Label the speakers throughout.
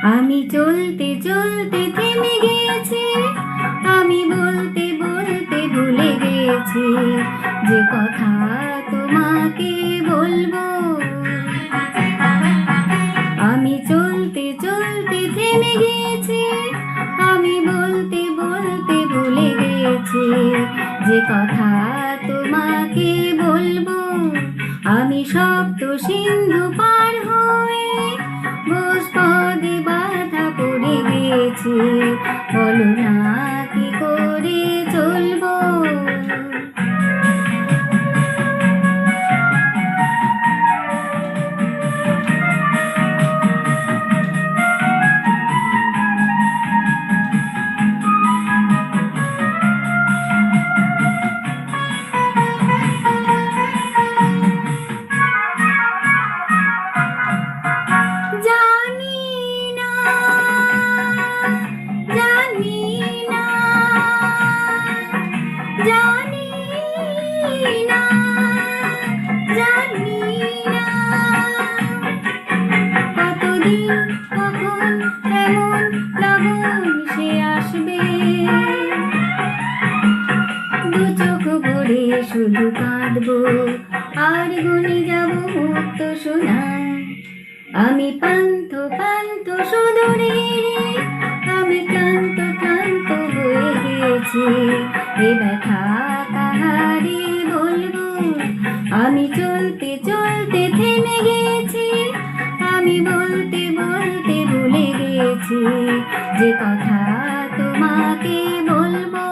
Speaker 1: আমি চলতে চলতে থেমে গেছি, আমি বলতে বলতে ভুলে গেছি যে কথা তোমাকে বলবো। আমি চলতে চলতে থেমে গেছি, আমি বলতে বলতে ভুলে গেছি যে কথা তোমাকে বলবো। আমি সপ্ত সিন্ধু পার হয়ে ঘোষপদে বাধা পড়ে গেছি, বলো না কি করে চলবো। কখন এমন লগন সে আসবে, দু চোখ ভরে শুধু কাঁদবো আর গুনে যাব মুক্ত সোনা। আমি পান্থ পান্থ সুদূরে, আমি ক্লান্ত ক্লান্ত হয়ে গেছি, এ ব্যথা কাহারে বলবো। আমি চলতে চলতে থেমে গেছি, আমি বলতে বলতে ভুলে গেছি যে কথা তোমাকে বলবো।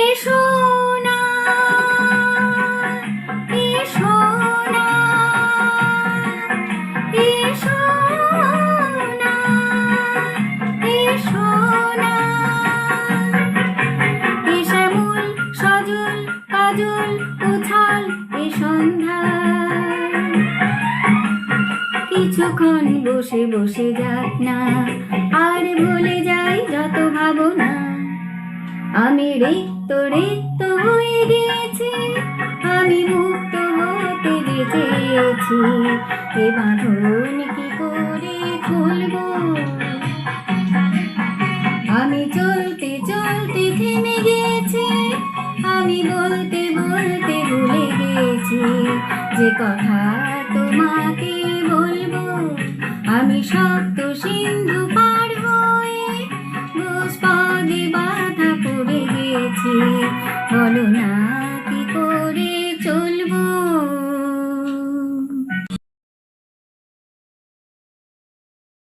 Speaker 1: এসো না, এসো না, এসো না, এসো না। এ শ্যামল সজল কাজল উথাল এ সন্ধ্যা, কিছুক্ষণ বসে বসে যাক না, আর ভুলে যাই যত ভাবনা। আমি রিক্ত রিক্ত হয়ে গেছি, আমি মুক্ত হতে যে চেয়েছি, এ বাঁধন কি করে খুলবো। আমি চলতে চলতে থেমে গেছি, আমি বলতে বলতে ভুলে গেছি যে কথা তোমাকে বলবো। আমি সপ্ত সিন্ধু পার হয়ে ঘোষপদে বাধা পড়ে গেছি, বলো না